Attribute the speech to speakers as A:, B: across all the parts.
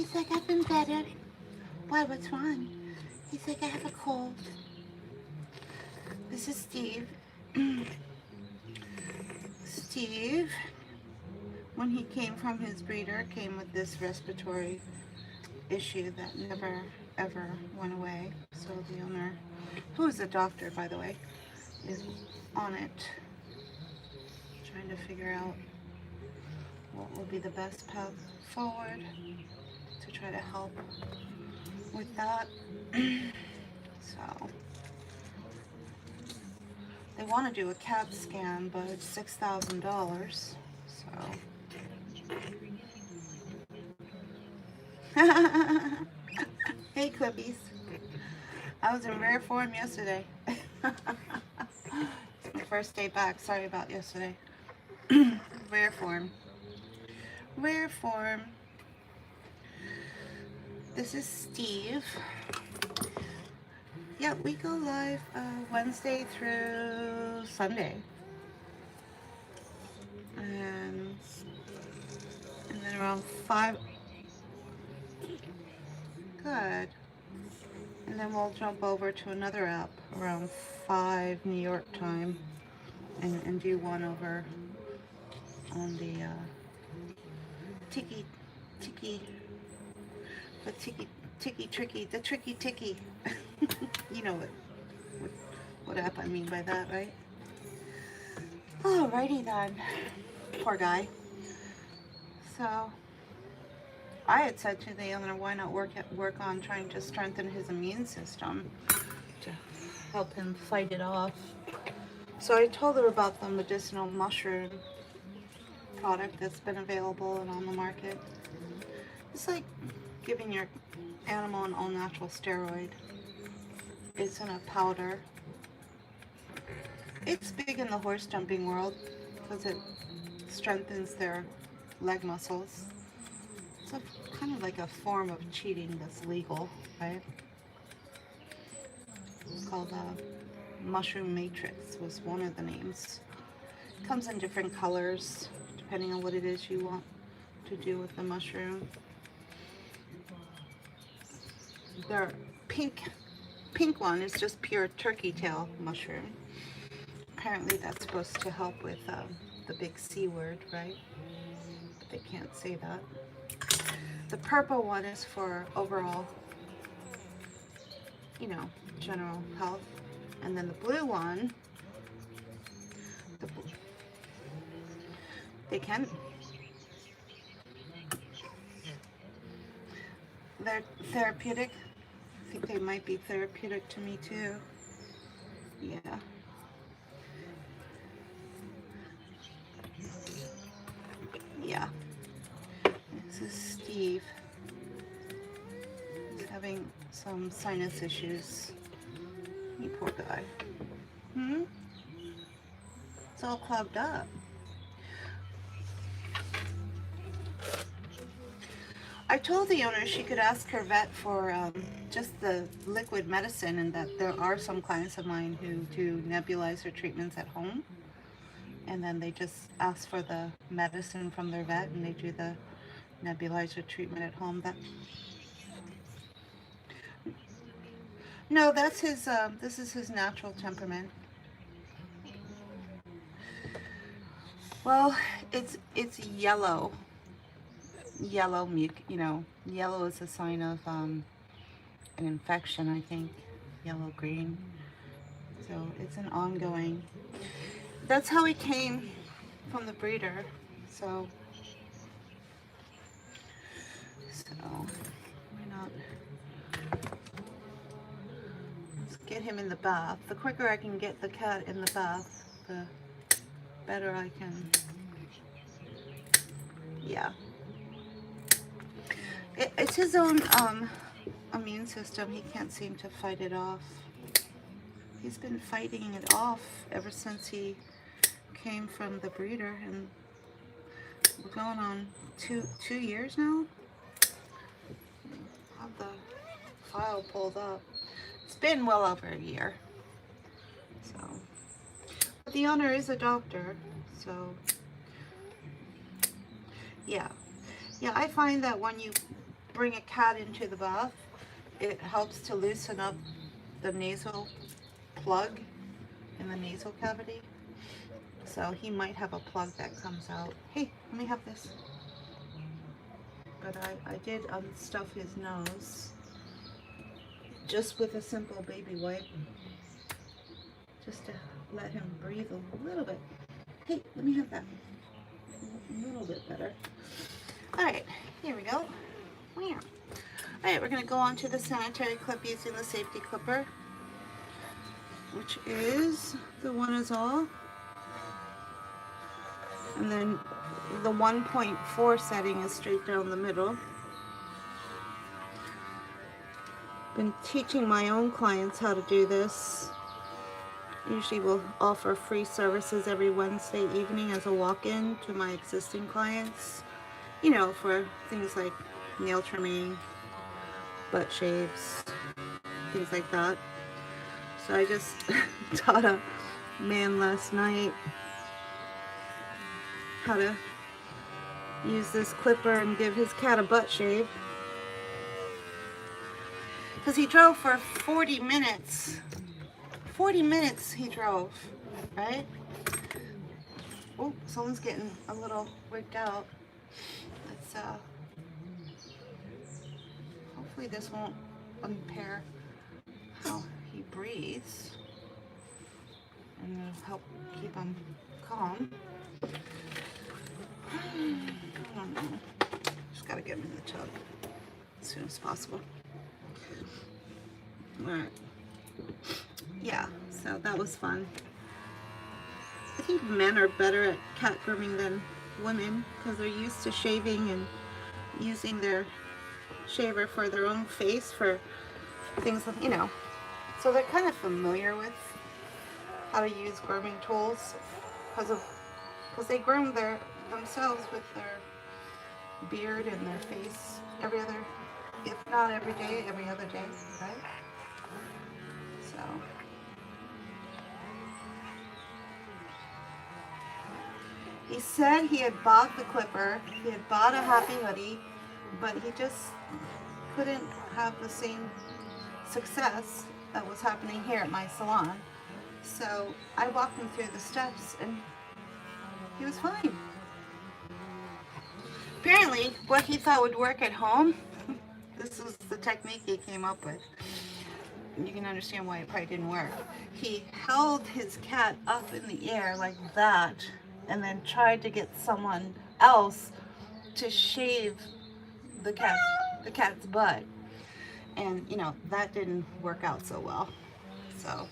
A: He's like, I've been better. Why, what's wrong? He's like, I have a cold. This is Steve. Steve, when he came from his breeder, came with this respiratory issue that never ever went away. So the owner, who is a doctor by the way, is on it, trying to figure out what will be the best path forward to try to help with that. So they want to do a CAT scan, but it's $6,000. So hey Clippies, I was in rare form yesterday. It's my first day back. Sorry about yesterday. Rare form. Rare form. This is Steve. Yeah, we go live Wednesday through Sunday. And then around 5. Good. And then we'll jump over to another app around 5 New York time and do one over on the Tiki, the Tricky Tiki. You know what app I mean by that, right? Alrighty then. Poor guy. So I had said to the owner, why not work on trying to strengthen his immune system to help him fight it off. So I told her about the medicinal mushroom product that's been available and on the market. It's like giving your animal an all-natural steroid. It's in a powder. It's big in the horse jumping world because it strengthens their leg muscles. It's kind of like a form of cheating that's legal, right? It's called Mushroom Matrix was one of the names. It comes in different colors depending on what it is you want to do with the mushroom. The pink one is just pure turkey tail mushroom. Apparently that's supposed to help with the big C word, right? But they can't say that. The purple one is for overall, general health. And then the blue one, they can, they're therapeutic. I think they might be therapeutic to me too. Yeah. Yeah. This is Steve. He's having some sinus issues. You poor guy. It's all clogged up. I told the owner she could ask her vet for just the liquid medicine, and that there are some clients of mine who do nebulizer treatments at home. And then they just ask for the medicine from their vet and they do the nebulizer treatment at home. No, that's his, this is his natural temperament. Well, it's yellow. Yellow, yellow is a sign of an infection, I think. Yellow-green. So it's an ongoing. That's how he came from the breeder. So why not? Let's get him in the bath. The quicker I can get the cat in the bath, the better I can. Yeah. It's his own immune system. He can't seem to fight it off. He's been fighting it off ever since he came from the breeder, and we're going on two years now. I have the file pulled up. It's been well over a year. So, but the owner is a doctor, so yeah. I find that when you bring a cat into the bath, it helps to loosen up the nasal plug in the nasal cavity. So he might have a plug that comes out. Hey, let me have this. But I did unstuff his nose just with a simple baby wipe, just to let him breathe a little bit. Hey, let me have that. A little bit better. All right, here we go. All right, we're gonna go on to the sanitary clip using the safety clipper, which is the 1-is-all. And then the 1.4 setting is straight down the middle. Been teaching my own clients how to do this. Usually will offer free services every Wednesday evening as a walk-in to my existing clients, you know, for things like nail trimming, butt shaves, things like that. So I just taught a man last night how to use this clipper and give his cat a butt shave. Because he drove for 40 minutes. 40 minutes he drove, right? Oh, someone's getting a little wigged out. Let's, hopefully this won't impair how he breathes. And it'll help keep him calm. I don't know. Just gotta get him in the tub as soon as possible. Alright. Yeah, so that was fun. I think men are better at cat grooming than women because they're used to shaving and using their shaver for their own face for things, you know. So they're kind of familiar with how to use grooming tools because they groom themselves with their beard and their face every other, if not every day, every other day, right? So he said he had bought the clipper, he had bought a happy hoodie, but he just couldn't have the same success that was happening here at my salon. So I walked him through the steps and he was fine. Apparently, what he thought would work at home, this was the technique he came up with. You can understand why it probably didn't work. He held his cat up in the air like that and then tried to get someone else to shave the cat's butt. And, you know, that didn't work out so well. So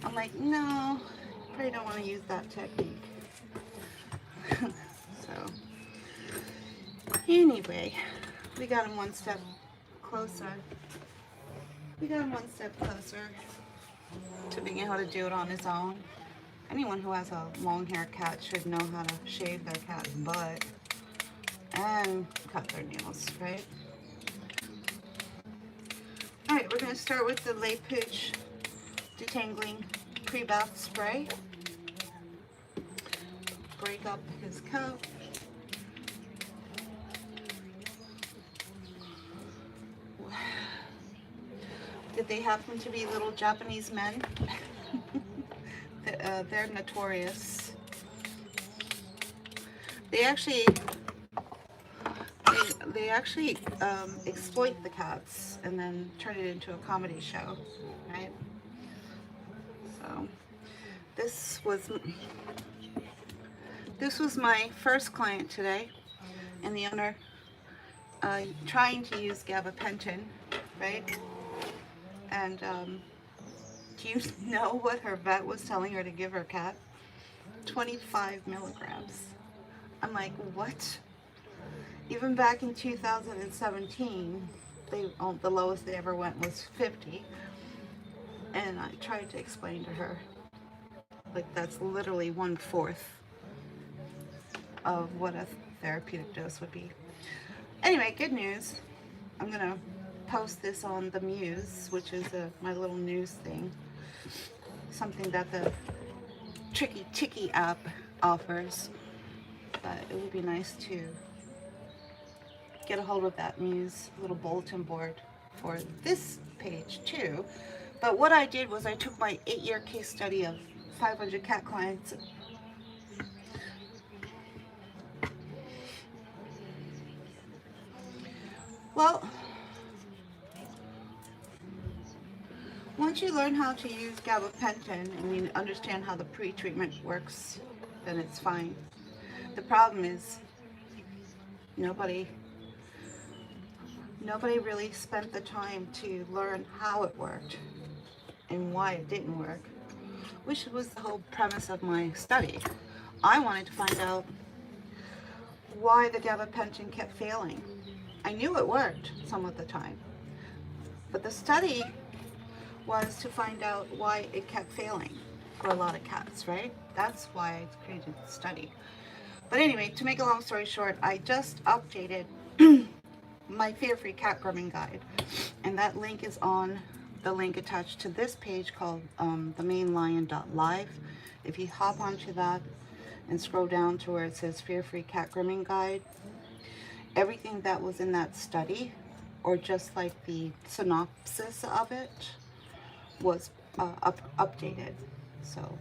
A: I'm like, no, probably don't want to use that technique. So anyway, we got him one step closer. We got him one step closer to being able to do it on his own. Anyone who has a long-haired cat should know how to shave their cat's butt and cut their nails, right? Alright, we're going to start with the Lay Pooch Detangling Pre-Bath Spray. Break up his coat. Did they happen to be little Japanese men? They're notorious. They actually exploit the cats and then turn it into a comedy show, right? So this was my first client today, and the owner trying to use gabapentin, right? And do you know what her vet was telling her to give her cat? 25 milligrams. I'm like, what? Even back in 2017, the lowest they ever went was 50. And I tried to explain to her, like, that's literally 1/4 of what a therapeutic dose would be. Anyway, good news. I'm gonna post this on the Muse, which is my little news thing. Something that the Tricky Ticky app offers. But it would be nice to get a hold of that Muse little bulletin board for this page too. But what I did was I took my 8-year case study of 500 cat clients. Well, once you learn how to use gabapentin and you understand how the pre-treatment works, then it's fine. The problem is nobody really spent the time to learn how it worked and why it didn't work, which was the whole premise of my study. I wanted to find out why the gabapentin kept failing. I knew it worked some of the time, but the study was to find out why it kept failing for a lot of cats, right? That's why I created the study. But anyway, to make a long story short, I just updated my fear-free cat grooming guide, and that link is on the link attached to this page called themainlion.live. If you hop onto that and scroll down to where it says fear-free cat grooming guide, everything that was in that study, or just like the synopsis of it, was updated. So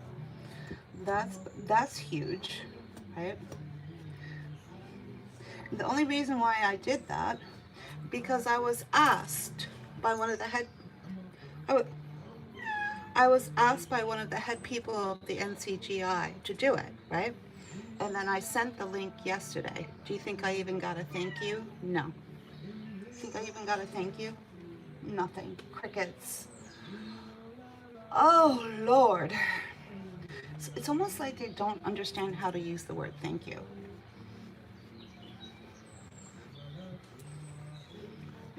A: that's huge, right? The only reason why I did that, because I was asked by one of the head I was asked by one of the head people of the NCGI to do it, right? And then I sent the link yesterday. Do you think I even got a thank you? No. Think I even got a thank you? Nothing. Crickets. Oh, Lord. It's almost like they don't understand how to use the word thank you.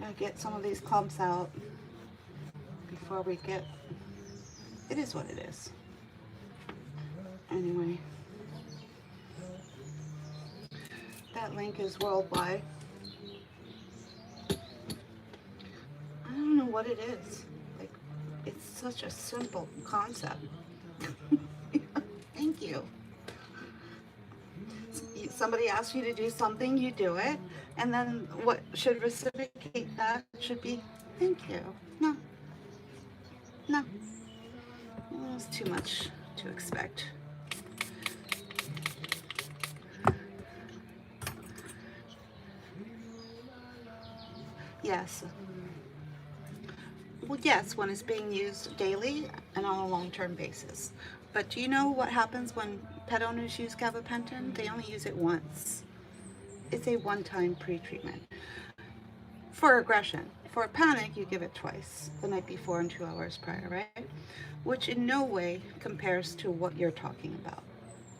A: Gotta get some of these clumps out before we get... It is what it is. Anyway. That link is worldwide. I don't know what it is. Like, it's such a simple concept. Thank you. Somebody asks you to do something, you do it, and then what should reciprocate that should be thank you. No. No. It's too much to expect. Yes. Well, yes, when it's being used daily and on a long-term basis. But do you know what happens when pet owners use gabapentin? They only use it once. It's a one-time pre-treatment. For aggression. For panic, you give it twice, the night before and 2 hours prior, right? Which in no way compares to what you're talking about,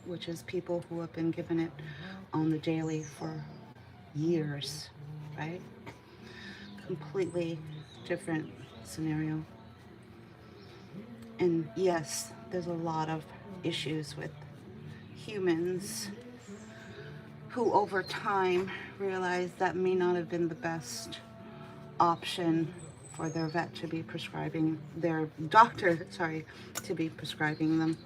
A: which is people who have been given it on the daily for years, right? Completely different scenario. And yes, there's a lot of issues with humans who over time realize that may not have been the best option for their vet to be prescribing, their doctor, sorry, to be prescribing them.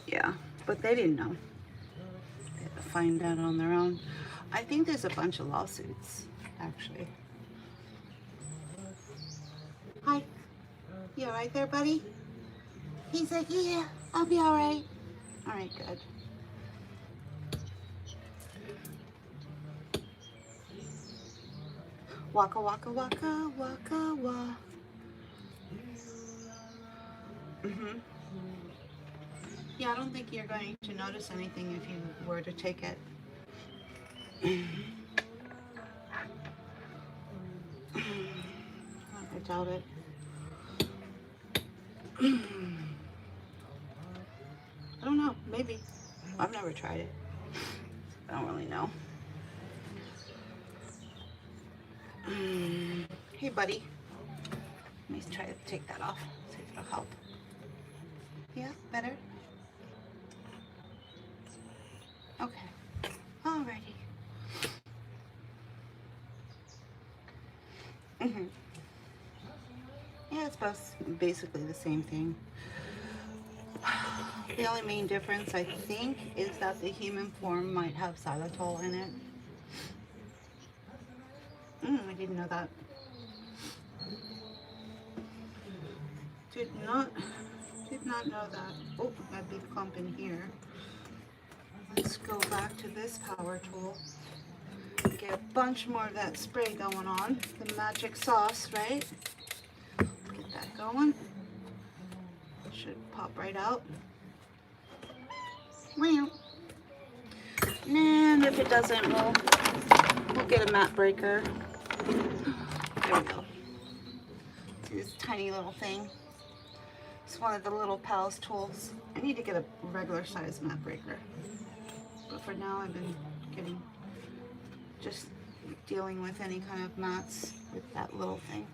A: Yeah, but they didn't know. They had to find out on their own. I think there's a bunch of lawsuits, actually. Hi. You all right there, buddy? He's like, yeah, I'll be all right. All right, good. Waka, waka, waka, waka, wa. Yeah, I don't think you're going to notice anything if you were to take it. I doubt it. I don't know, maybe. I've never tried it. I don't really know. Hey, buddy. Let me try to take that off, see if it'll help. Yeah, better? Okay. Alrighty. Yeah, it's both basically the same thing. The only main difference, I think, is that the human form might have xylitol in it. I didn't know that. Did not know that. Oh, a big clump in here. Let's go back to this power tool. Get a bunch more of that spray going on. The magic sauce, right? Get that going. Should pop right out. And if it doesn't, we'll get a mat breaker. There we go. See this tiny little thing? It's one of the little Pals tools. I need to get a regular size mat breaker. But for now, I've been just dealing with any kind of mats with that little thing.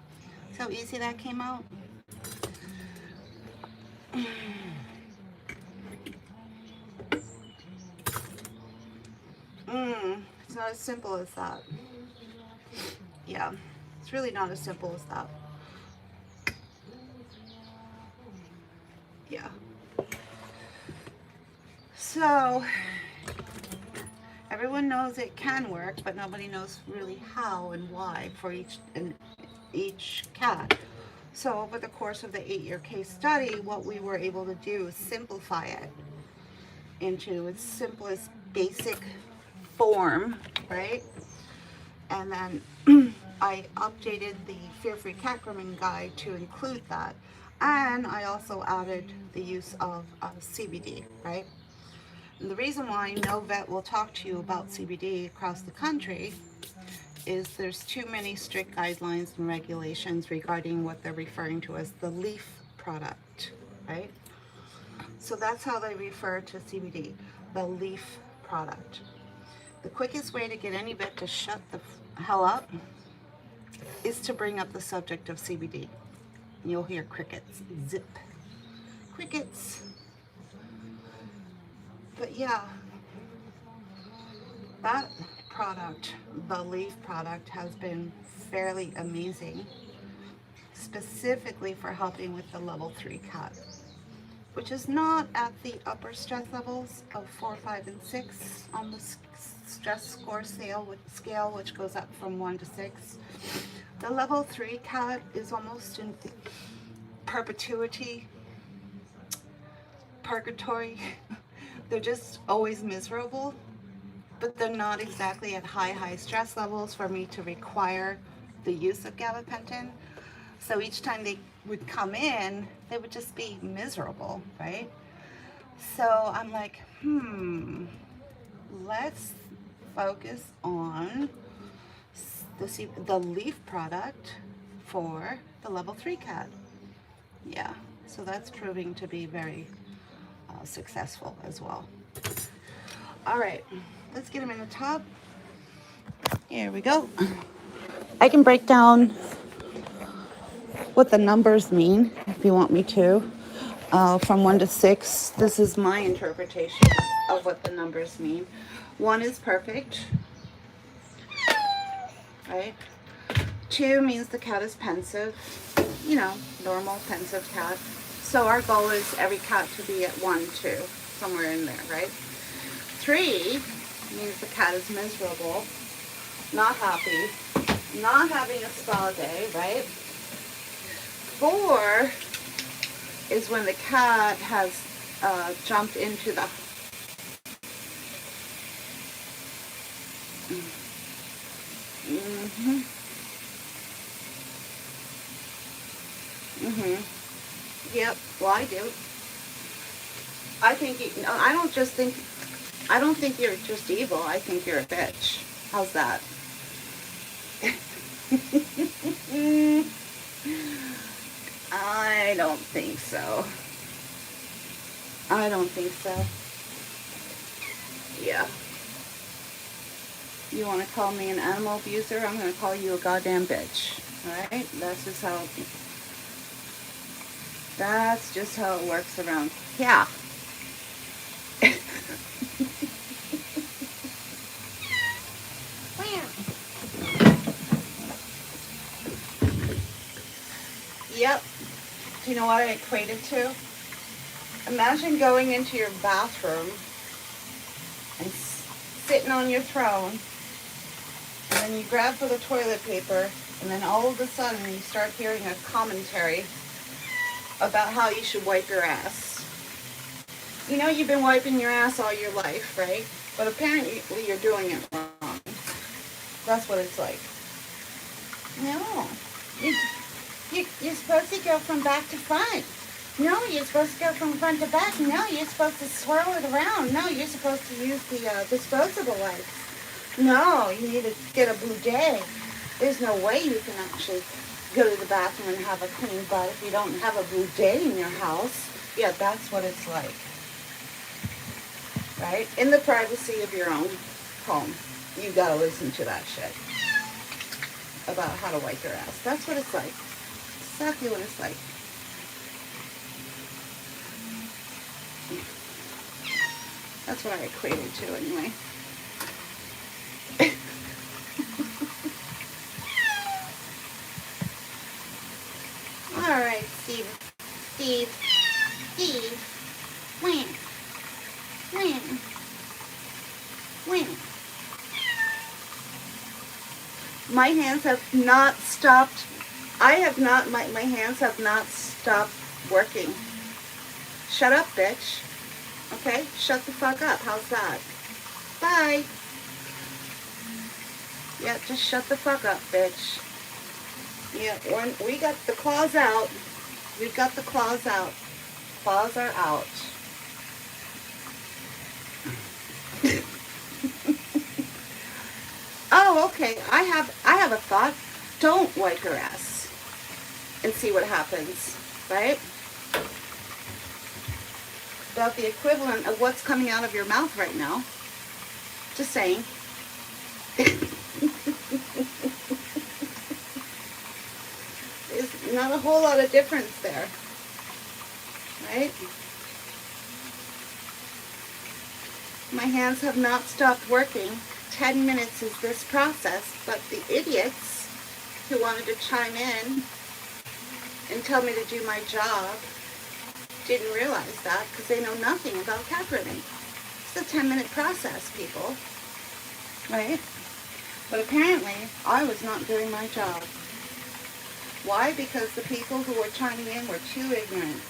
A: See how easy that came out? It's not as simple as that. Yeah, it's really not as simple as that. Yeah. So, everyone knows it can work, but nobody knows really how and why for each cat. So over the course of the 8-year case study, what we were able to do is simplify it into its simplest basic form, right? And then I updated the Fear-Free Cat Grooming Guide to include that. And I also added the use of CBD, right? And the reason why no vet will talk to you about CBD across the country is there's too many strict guidelines and regulations regarding what they're referring to as the leaf product, right? So that's how they refer to CBD, the leaf product. The quickest way to get any vet to shut the hell up is to bring up the subject of CBD. You'll hear crickets. Zip. Crickets. But yeah, that product, the leaf product, has been fairly amazing, specifically for helping with the level 3 cat, which is not at the upper stress levels of 4, 5, and 6 on the stress score scale, which goes up from 1 to 6. The level 3 cat is almost in purgatory. They're just always miserable, but they're not exactly at high stress levels for me to require the use of gabapentin. So each time they would come in, they would just be miserable, right? So I'm like, let's focus on the leaf product for the level 3 cat. Yeah, so that's proving to be very successful as well. All right, let's get him in the tub. Here we go. I can break down what the numbers mean if you want me to. From 1 to 6, this is my interpretation of what the numbers mean. 1 is perfect, right? 2 means the cat is pensive, you know, normal pensive cat. So our goal is every cat to be at 1, 2, somewhere in there, right? 3 means the cat is miserable, not happy, not having a spa day, right? 4 is when the cat has jumped into the Yep, well, I do. I think I don't think you're just evil. I think you're a bitch. How's that? I don't think so. I don't think so. Yeah. You want to call me an animal abuser? I'm going to call you a goddamn bitch. Alright? That's just how it works around. Yeah. Yep. Do you know what I equate it to? Imagine going into your bathroom and sitting on your throne, and and you grab for the toilet paper, and then all of a sudden you start hearing a commentary about how you should wipe your ass. You know you've been wiping your ass all your life, right? But apparently you're doing it wrong. That's what it's like. No. You're supposed to go from back to front. No, you're supposed to go from front to back. No, you're supposed to swirl it around. No, you're supposed to use the disposable wipes. No, you need to get a bidet. There's no way you can actually go to the bathroom and have a clean butt if you don't have a bidet in your house. Yeah, that's what it's like. Right? In the privacy of your own home. You gotta listen to that shit about how to wipe your ass. That's what it's like. Exactly what it's like. That's what I equated to anyway. Alright, Steve. Wham. My hands have not stopped. My hands have not stopped working. Shut up, bitch. Okay? Shut the fuck up. How's that? Bye. Yeah, just shut the fuck up, bitch. Yeah, when we got the claws out. We've got the claws out. Claws are out. Oh, okay. I have a thought. Don't wipe your ass and see what happens, right? About the equivalent of what's coming out of your mouth right now. Just saying. There's not a whole lot of difference there, right? My hands have not stopped working. 10 minutes is this process, but the idiots who wanted to chime in and tell me to do my job didn't realize that because they know nothing about cat grooming. It's a 10-minute process, people, right? But apparently, I was not doing my job. Why? Because the people who were chiming in were too ignorant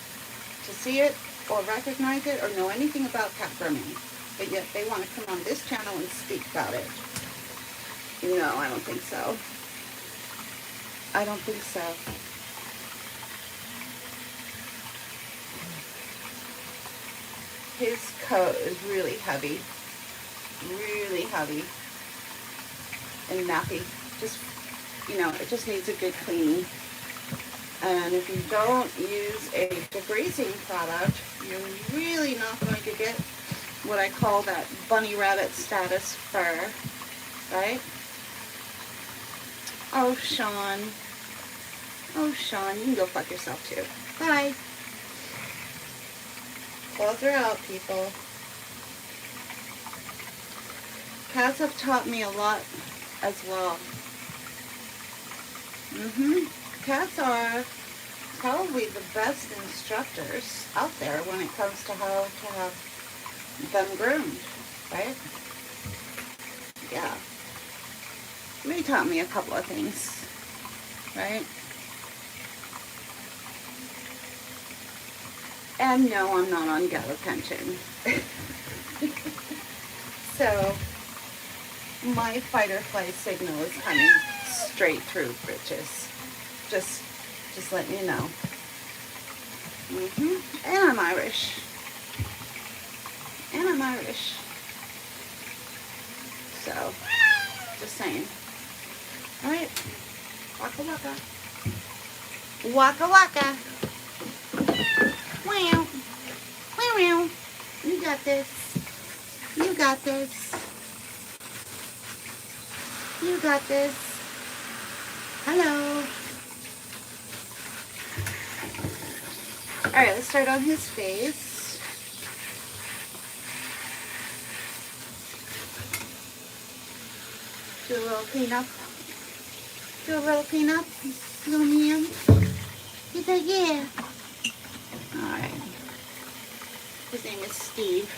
A: to see it or recognize it or know anything about cat grooming. But yet they want to come on this channel and speak about it. No, I don't think so. I don't think so. His coat is really heavy. Really heavy. And nappy. Just, it just needs a good cleaning. And if you don't use a degreasing product, you're really not going to get what I call that bunny rabbit status fur, right? Oh, Sean. Oh, Sean, you can go fuck yourself too. Bye. Claws are out, people. Cats have taught me a lot as well. Cats are probably the best instructors out there when it comes to how to have them groomed, right? Yeah. They taught me a couple of things, right? And no, I'm not on gabapentin. So, my fight or flight signal is coming straight through, bitches. Just letting you know. And I'm Irish. So, just saying. Alright. Waka waka. Waka waka. Wow. Wow. You got this. You got this. You got this. Hello. Alright, let's start on his face. Do a little cleanup. Do a little cleanup, little man. He's like, yeah. Alright. His name is Steve.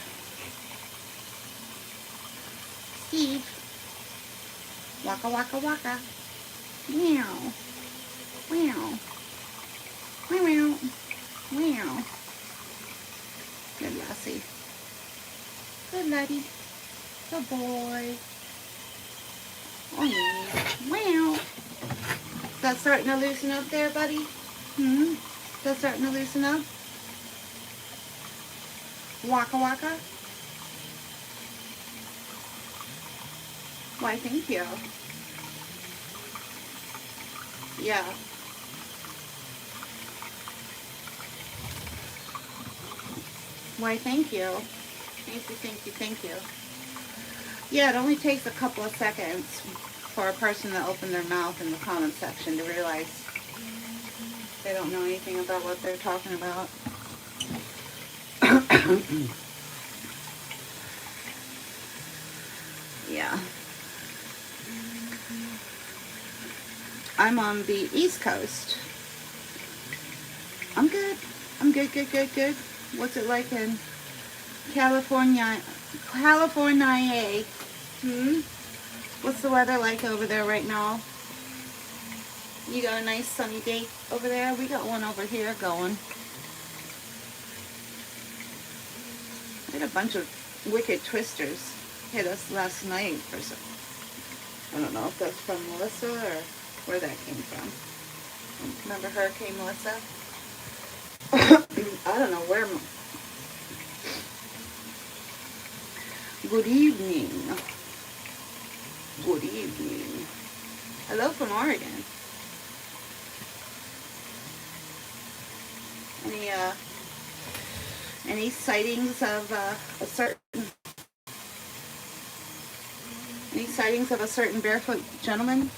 A: Steve. Waka waka waka. Meow. Meow. Meow meow. Meow. Good lassie. Good laddie. Good boy. Oh yeah. Meow. That's starting to loosen up there, buddy? Hmm? That's starting to loosen up? Waka waka? Why, thank you. Yeah. Why, thank you. Thank you, thank you, thank you. Yeah, it only takes a couple of seconds for a person to open their mouth in the comment section to realize they don't know anything about what they're talking about. Yeah. I'm on the East Coast. I'm good. I'm good, good, good, good. What's it like in California? California. What's the weather like over there right now? You got a nice sunny day over there? We got one over here going. We had a bunch of wicked twisters hit us last night or so. I don't know if that's from Melissa or where that came from. Remember Hurricane Melissa? I don't know where. Good evening. Good evening. Hello from Oregon. Any sightings of a certain barefoot gentleman?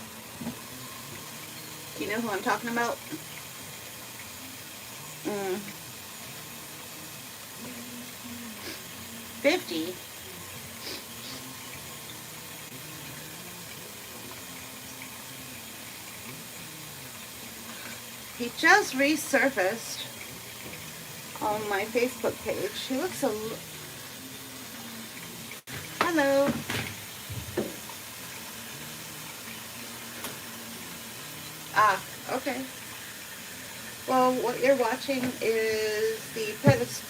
A: Do you know who I'm talking about? 50. He just resurfaced on my Facebook page. He looks Hello. Ah, okay. Well, what you're watching is the pedestal.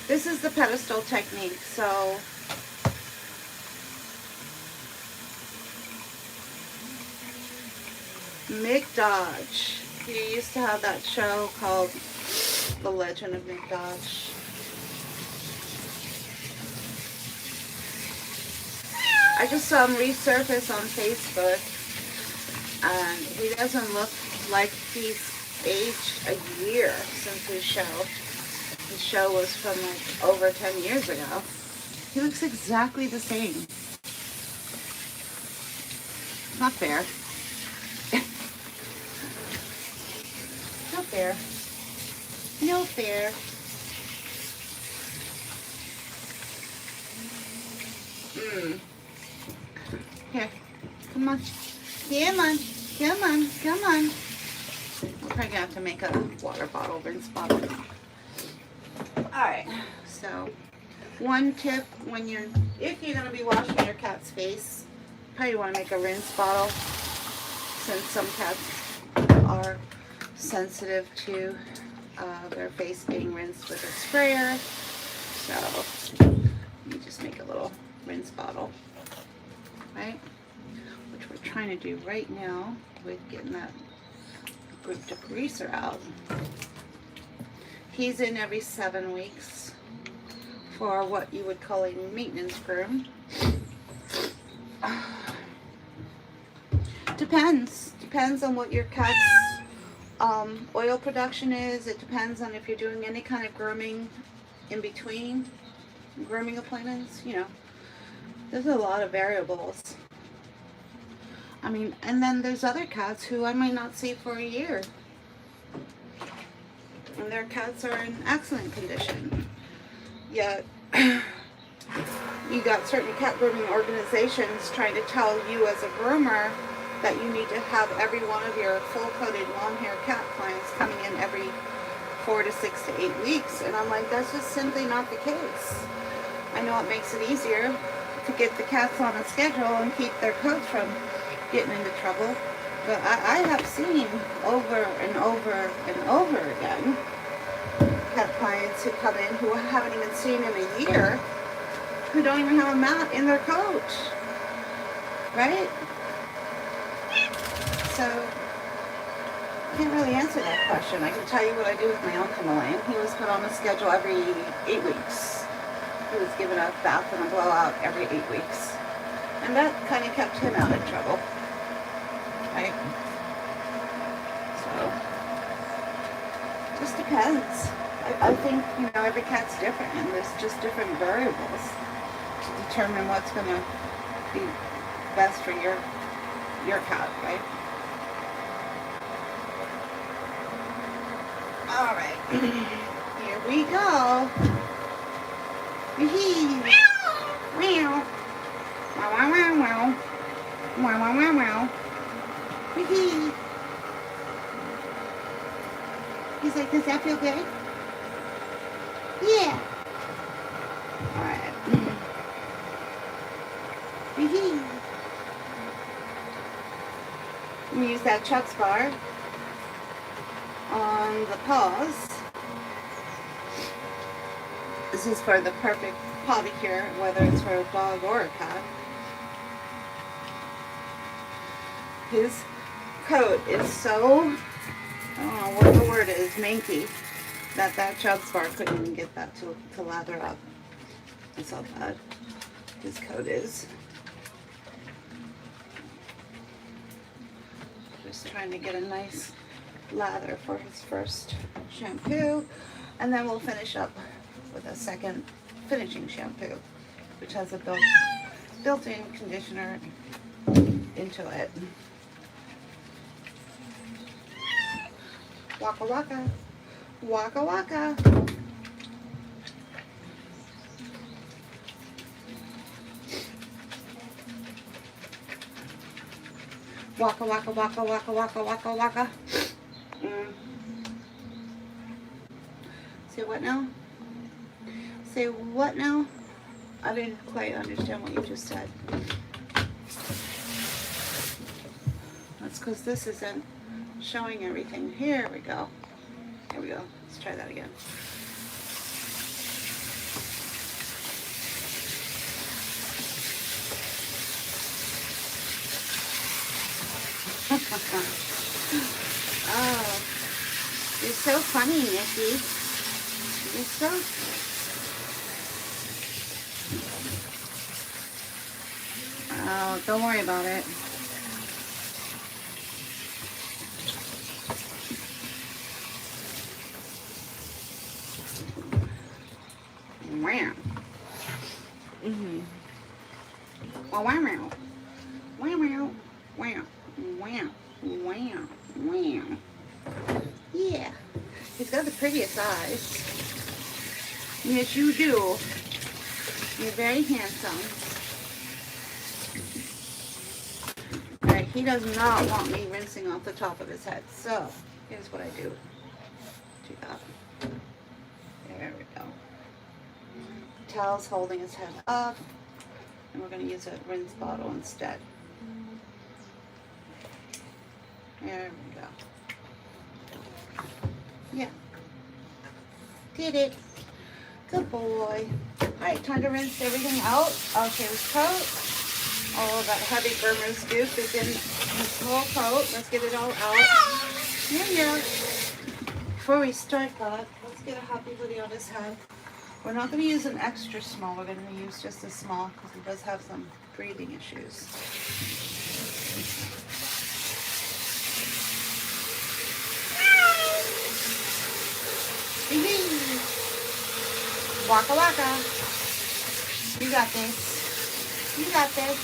A: This is the pedestal technique. So Mick Dodge. He used to have that show called The Legend of Mick Dodge. I just saw him resurface on Facebook, and he doesn't look like he's aged a year since his show. His show was from like over 10 years ago. He looks exactly the same. Not fair. No fair. No fair. Here. Come on. Come on. Come on. Come on. We're probably gonna have to make a water bottle, rinse bottle. Alright, so one tip if you're gonna be washing your cat's face, probably want to make a rinse bottle, since some cats are sensitive to their face being rinsed with a sprayer. So you just make a little rinse bottle, right? Which we're trying to do right now with getting that degreaser out. He's in every 7 weeks for what you would call a maintenance groom. Depends on what your cat's oil production is. It depends on if you're doing any kind of grooming in between, grooming appointments, you know. There's a lot of variables. I mean, and then there's other cats who I might not see for a year. And their cats are in excellent condition. Yet, you got certain cat grooming organizations trying to tell you as a groomer that you need to have every one of your full-coated long-hair cat clients coming in every 4 to 6 to 8 weeks. And I'm like, that's just simply not the case. I know it makes it easier to get the cats on a schedule and keep their coats from getting into trouble. But I have seen over and over and over again cat clients who come in who haven't even seen in a year, who don't even have a mat in their coat, right? So I can't really answer that question. I can tell you what I do with my own Himalayan. He was put on a schedule every 8 weeks. He was given a bath and a blowout every 8 weeks. And that kind of kept him out of trouble. Right? So, just depends. I think, you know, every cat's different and there's just different variables to determine what's going to be best for your cat, right? All right, here we go. Wee-hee. Meow. Wow, wow, wow, wow. Wow, wow, wow, wow. Wee-hee. He's like, does that feel good? Yeah. All right. Wee-hee. We use that Chuck's bar on the paws. This is for the perfect potty cure, whether it's for a dog or a cat. His coat is so, I don't know what the word is, minky, that Chubb's bar couldn't even get that to lather up. That's how bad his coat is. Just trying to get a nice lather for his first shampoo, and then we'll finish up with a second finishing shampoo, which has a built-in conditioner into it. Waka waka, waka waka. Waka waka waka waka waka waka waka. Say what now? Say what now? I didn't quite understand what you just said. That's because this isn't showing everything. Here we go. Here we go. Let's try that again. Oh, you're so funny, Nikki. You're so... Oh, don't worry about it. Wow. Mm-hmm. Wow, wow, wow. Wow, wow. Wow. Wow. Wow. Wow. Yeah. He's got the prettiest eyes. Yes, you do. You're very handsome. Alright, he does not want me rinsing off the top of his head. So, here's what I do. Do that. There we go. Towel's holding his head up. And we're going to use a rinse bottle instead. There we go. Yeah. Did it. Good boy. Alright, time to rinse everything out of his coat. All that heavy Burmese goop is in his whole coat. Let's get it all out. Yeah. Before we start that, let's get a happy hoodie on his head. We're not going to use an extra small. We're going to use just a small because he does have some breathing issues. Waka waka. You got this. You got this.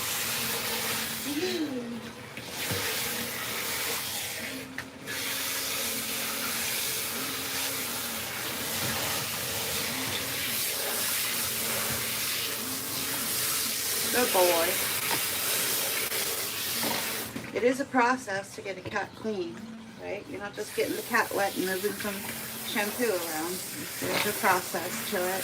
A: Good boy. It is a process to get a cat clean, right? You're not just getting the cat wet and moving some shampoo around. There's a process to it.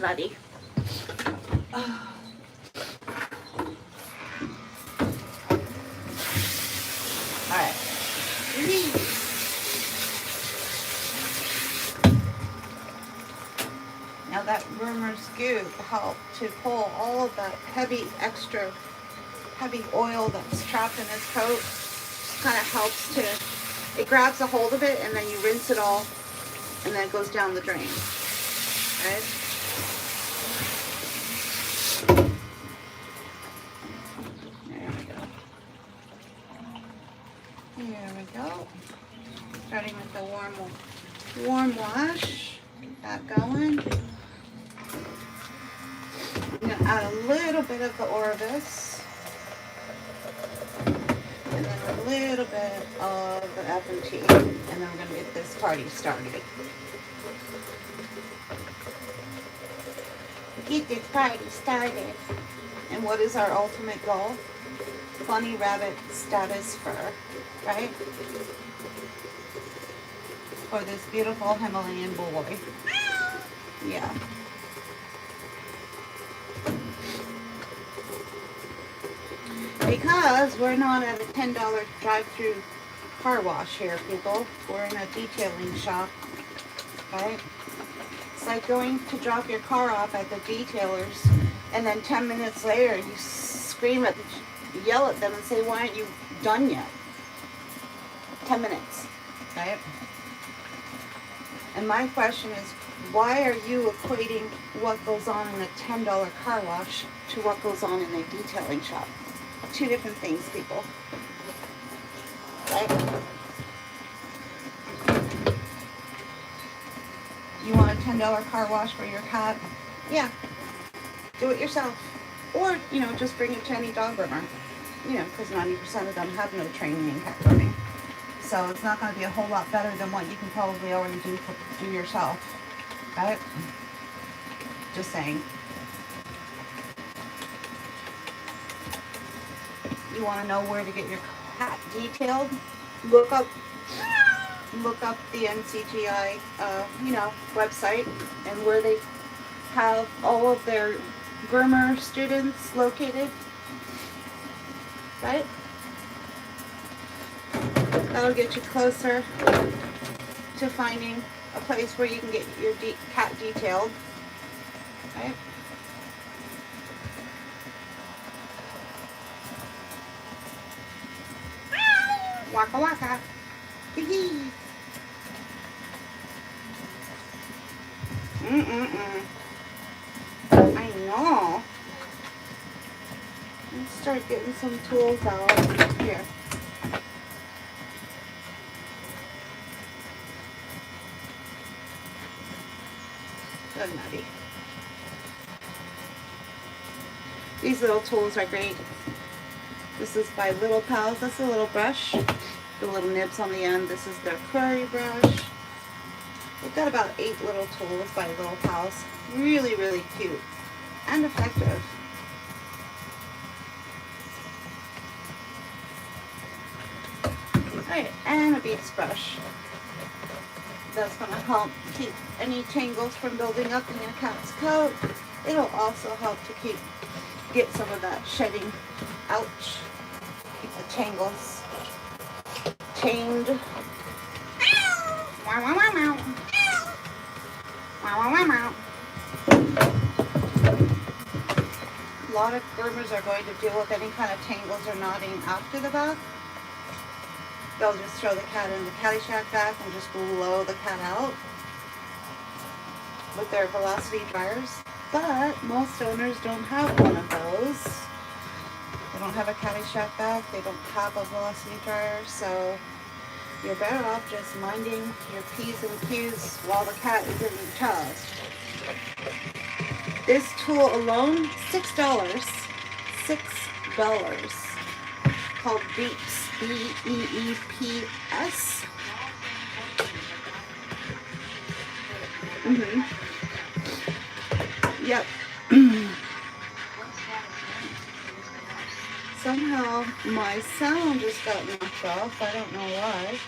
A: buddy. Alright. Now that groomer scoop helped to pull all of that extra heavy oil that's trapped in his coat. Just kind of helps to, it grabs a hold of it and then you rinse it all and then it goes down the drain. Right? There we go. Here we go. Starting with the warm wash. Get that going. I'm going to add a little bit of the Orvis. And then a little bit of the F&T. And then we're going to get this party started. Get this party started. And what is our ultimate goal? Bunny rabbit status fur, right? For this beautiful Himalayan boy. Yeah. Because we're not at a $10 drive-through car wash here, people. We're in a detailing shop, right? It's like going to drop your car off at the detailers, and then 10 minutes later you scream at, yell at them and say, why aren't you done yet? 10 minutes, right? And my question is, why are you equating what goes on in a $10 car wash to what goes on in a detailing shop? Two different things, people. Right? You want a $10 car wash for your cat? Yeah. Do it yourself. Or, you know, just bring it to any dog groomer. You know, because 90% of them have no training in cat grooming. So it's not going to be a whole lot better than what you can probably already do yourself. Right? Just saying. You want to know where to get your cat detailed? Look up the NCGI, website, and where they have all of their groomer students located. Right? That'll get you closer to finding a place where you can get your cat detailed. Right? Waka waka. Hee hee. I know. Let's start getting some tools out here. Good nutty. These little tools are great. This is by Little Pals. That's a little brush. The little nibs on the end. This is their prairie brush. They've got about 8 little tools by Little Pals. Really, really cute and effective. Alright, and a beads brush. That's going to help keep any tangles from building up in your cat's coat. It'll also help to get some of that shedding. Ouch. Keep the tangles tamed. A lot of groomers are going to deal with any kind of tangles or knotting after the bath. They'll just throw the cat in the Caddyshack bath and just blow the cat out with their velocity dryers. But most owners don't have one of those. They don't have a Caddyshack bath. They don't have a velocity dryer. So you're better off just minding your P's and Q's while the cat is in the tub. This tool alone, $6. $6. Called Beeps. B-E-E-P-S. Yep. Somehow my sound just got knocked off. I don't know why.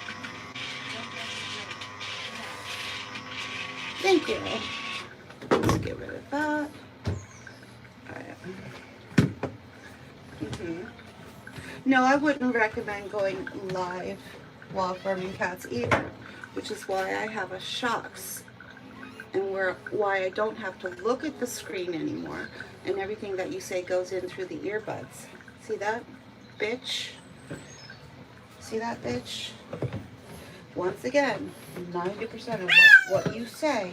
A: Thank you. Let's get rid of that. Alright. No, I wouldn't recommend going live while grooming cats either, which is why I have a shocks and why I don't have to look at the screen anymore, and everything that you say goes in through the earbuds. See that, bitch? See that, bitch? Once again, 90% of what you say,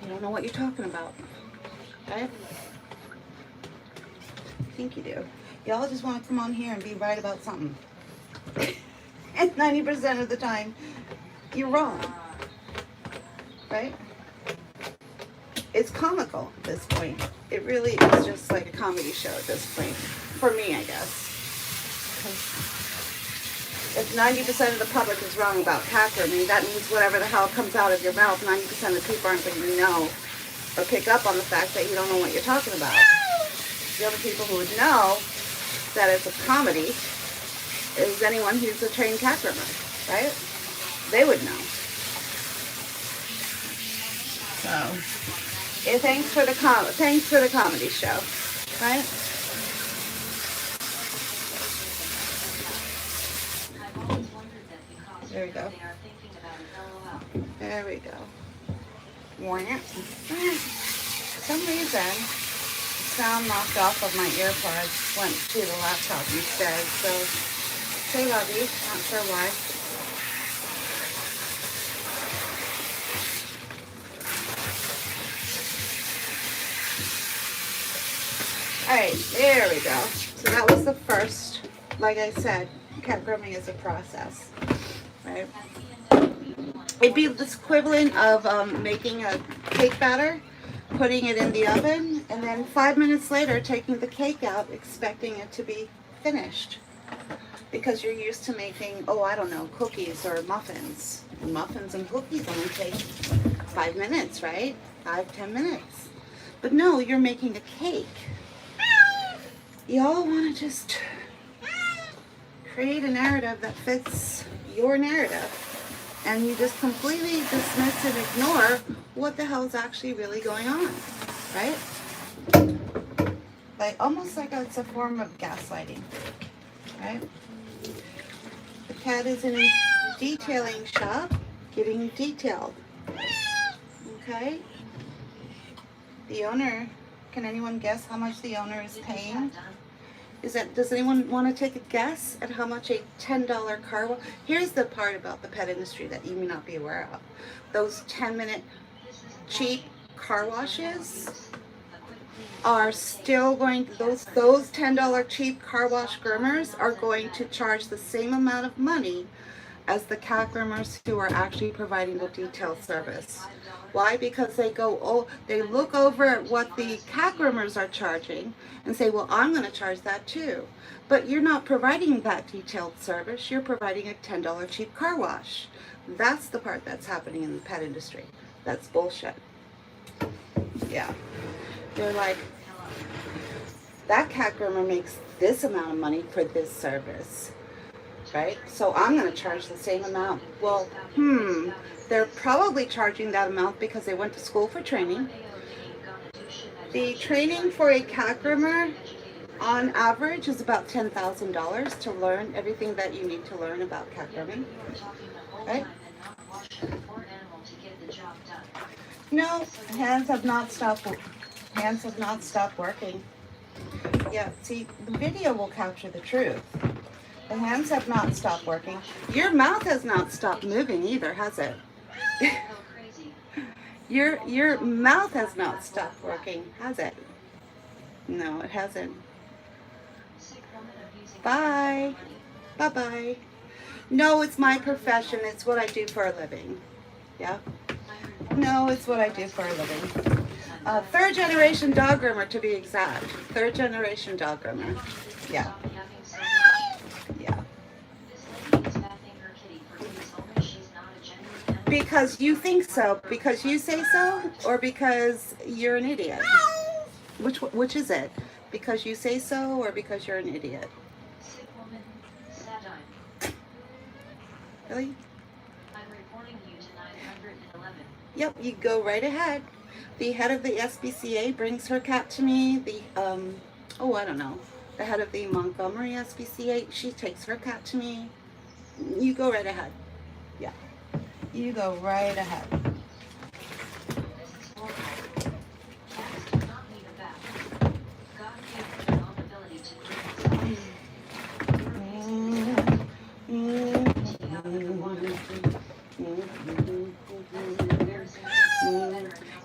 A: you don't know what you're talking about, okay? I think you do. Y'all just want to come on here and be right about something. And 90% of the time, you're wrong. Right? It's comical at this point. It really is just like a comedy show at this point. For me, I guess. If 90% of the public is wrong about cat grooming, that means whatever the hell comes out of your mouth, 90% of the people aren't going to know or pick up on the fact that you don't know what you're talking about. The other people who would know that it's a comedy is anyone who's a trained cat groomer, right? They would know. So, yeah, thanks for the comedy show, right? There we go. There we go. For some reason, sound knocked off of my earbuds, went to the laptop instead, so say lovey, not sure why. Alright, there we go. So that was the first. Like I said, cat grooming is a process, right? It'd be the equivalent of making a cake batter, putting it in the oven, and then 5 minutes later taking the cake out, expecting it to be finished. Because you're used to making, oh, I don't know, cookies or muffins. And muffins and cookies only take 5 minutes, right? 5-10 minutes. But no, you're making a cake. Y'all want to just create a narrative that fits your narrative, and you just completely dismiss and ignore what the hell is actually really going on, right? Like, almost like it's a form of gaslighting, right? The cat is in a detailing shop getting detailed, okay? The owner, can anyone guess how much the owner is paying? Does anyone want to take a guess at how much a $10 car wash? Here's the part about the pet industry that you may not be aware of. Those 10-minute cheap car washes are still going to, those $10 cheap car wash groomers are going to charge the same amount of money as the cat groomers who are actually providing the detail service. Why? Because they look over at what the cat groomers are charging and say, well, I'm going to charge that too. But you're not providing that detailed service. You're providing a $10 cheap car wash. That's the part that's happening in the pet industry. That's bullshit. Yeah. They're like, that cat groomer makes this amount of money for this service, right? So I'm going to charge the same amount. Well, they're probably charging that amount because they went to school for training. The training for a cat groomer on average is about $10,000 to learn everything that you need to learn about cat grooming, right? No, hands have not stopped working. Yeah, see, the video will capture the truth. The hands have not stopped working. Your mouth has not stopped moving either, has it? Your mouth has not stopped working, has it? No, it hasn't. Bye. Bye-bye. No, it's my profession. It's what I do for a living. Yeah? No, it's what I do for a living. Third generation dog groomer, to be exact. Third generation dog groomer. Yeah. Yeah. Because you think so, because you say so, or because you're an idiot? Which is it? Because you say so, or because you're an idiot? Really? I'm reporting you to 911. Yep, you go right ahead. The head of the SPCA brings her cat to me. I don't know. The head of the Montgomery SPCA, she takes her cat to me. You go right ahead. Yeah. You go right ahead.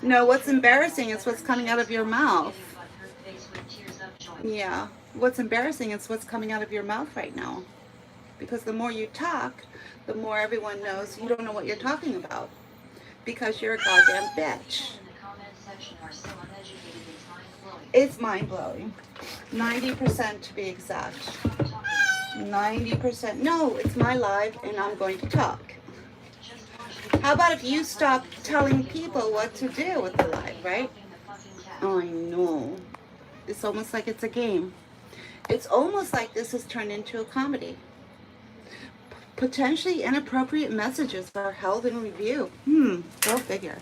A: No, what's embarrassing is what's coming out of your mouth. Yeah. What's embarrassing is what's coming out of your mouth right now. Because the more you talk, the more everyone knows you don't know what you're talking about. Because you're a goddamn bitch. It's mind-blowing. 90% to be exact. 90%. No, it's my live and I'm going to talk. How about if you stop telling people what to do with the live, right? Oh, I know. It's almost like it's a game. It's almost like this has turned into a comedy. Potentially inappropriate messages are held in review. Go figure.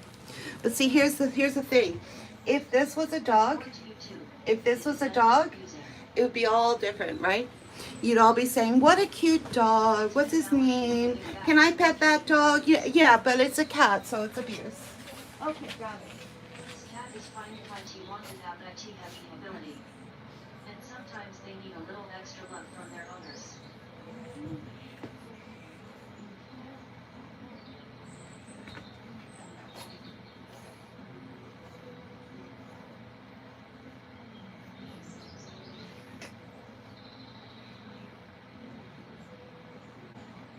A: But see, here's the thing. If this was a dog, it would be all different, right? You'd all be saying, what a cute dog. What's his name? Can I pet that dog? Yeah, but it's a cat, so it's abuse. Okay, got it. This cat is finding plenty one without that having ability. And sometimes they need a little extra love from their owners.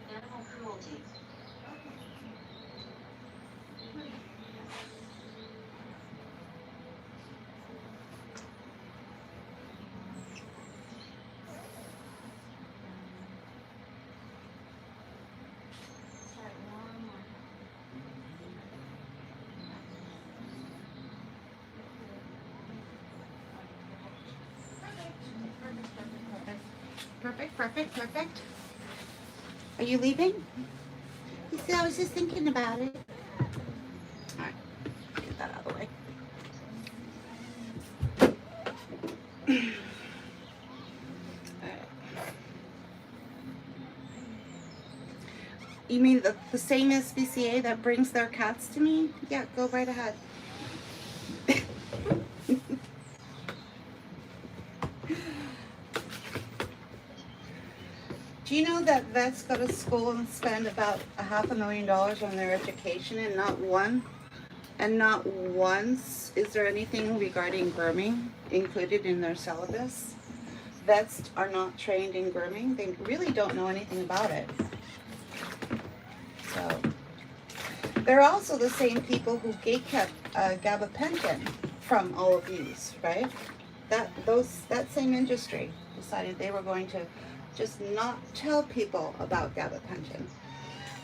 A: Animal cruelty. Perfect. Are you leaving? He said, I was just thinking about it. All right, get that out of the way. All right. You mean the same SPCA that brings their cats to me? Yeah, go right ahead. Do you know that vets go to school and spend about $500,000 on their education, and not once is there anything regarding grooming included in their syllabus? Vets are not trained in grooming. They really don't know anything about it. So they're also the same people who gatekept gabapentin from all abuse, right? That same industry decided they were going to just not tell people about gabapentin.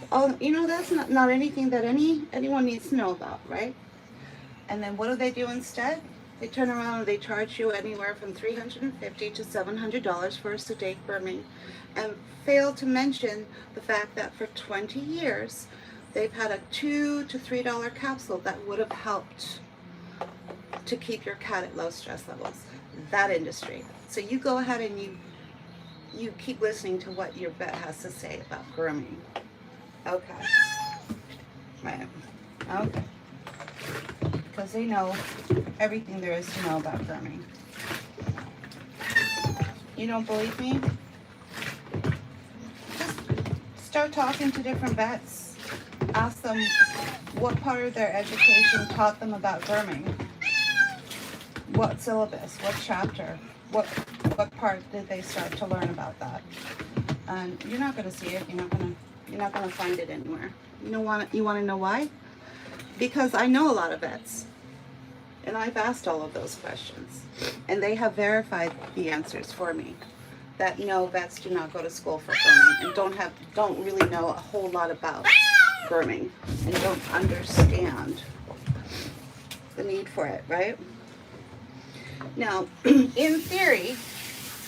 A: Oh, that's not anything that anyone needs to know about, right? And then what do instead? They turn around and they charge you anywhere from $350 to $700 for a sedate grooming, and fail to mention the fact that for 20 years they've had a $2 to $3 capsule that would have helped to keep your cat at low stress levels. That industry. So you go ahead and you keep listening to what your vet has to say about grooming. Okay. Right. Okay. Because they know everything there is to know about grooming. You don't believe me? Just start talking to different vets. Ask them what part of their education taught them about grooming. What syllabus? What chapter? What part did they start to learn about that? And you're not going to see it. You're not going to find it anywhere. You want to know why? Because I know a lot of vets, and I've asked all of those questions, and they have verified the answers for me. That no, vets do not go to school for grooming, and don't really know a whole lot about grooming, and don't understand the need for it, right? Now, in theory,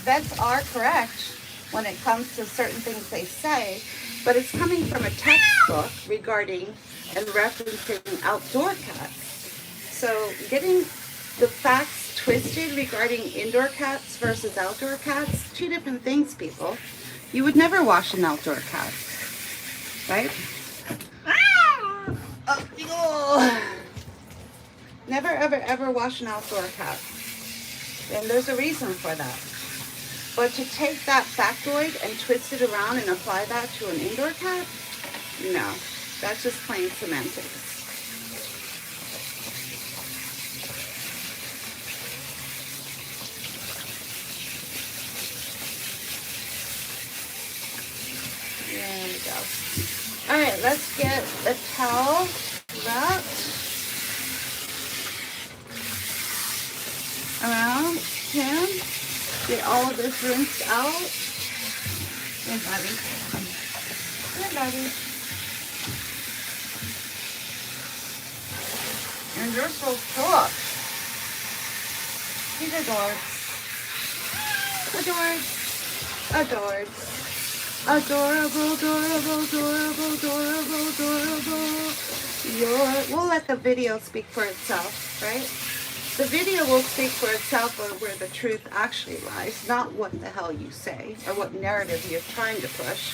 A: vets are correct when it comes to certain things they say, but it's coming from a textbook regarding and referencing outdoor cats. So getting the facts twisted regarding indoor cats versus outdoor cats, two different things, people. You would never wash an outdoor cat, right? Oh. Never, ever, ever wash an outdoor cat. And there's a reason for that. But to take that factoid and twist it around and apply that to an indoor cat, no. That's just plain semantics. There we go. All right, let's get the towel wrapped around him. Get all of this rinsed out. Here, Bobby. Here, Bobby. And you're so soft. He's adored. Adored. Adored. Adorable, adorable, adorable, adorable, adorable. We'll let the video speak for itself, right? The video will speak for itself where the truth actually lies, not what the hell you say or what narrative you're trying to push.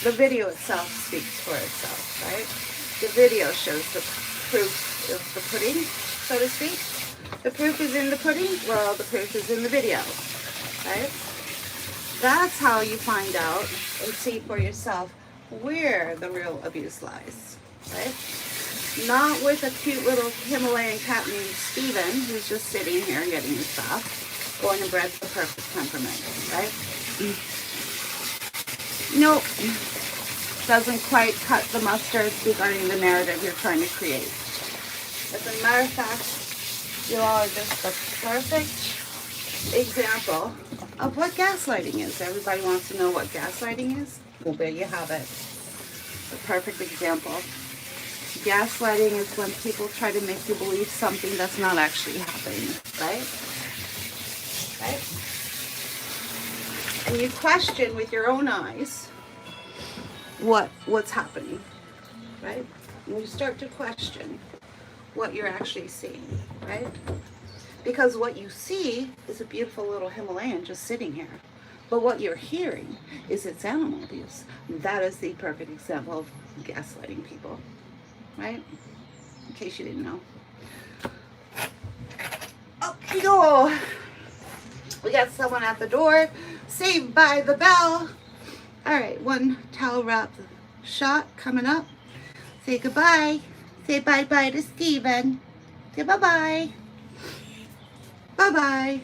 A: The video itself speaks for itself, right? The video shows the proof of the pudding, so to speak. The proof is in the pudding, well, the proof is in the video, right? That's how you find out and see for yourself where the real abuse lies, right? Not with a cute little Himalayan cat named Steven, who's just sitting here getting his bath, born and bred the perfect temperament, right? Nope. Doesn't quite cut the mustard regarding the narrative you're trying to create. As a matter of fact, you all are just the perfect example of what gaslighting is. Everybody wants to know what gaslighting is? Well, there you have it. The perfect example. Gaslighting is when people try to make you believe something that's not actually happening, right? Right? And you question with your own eyes what's happening, right? And you start to question what you're actually seeing, right? Because what you see is a beautiful little Himalayan just sitting here. But what you're hearing is its animal abuse. That is the perfect example of gaslighting people, right? In case you didn't know. Okay, go. We got someone at the door. Saved by the bell. All right, one towel wrap shot coming up. Say goodbye. Say bye-bye to Steven. Say bye-bye. Bye-bye.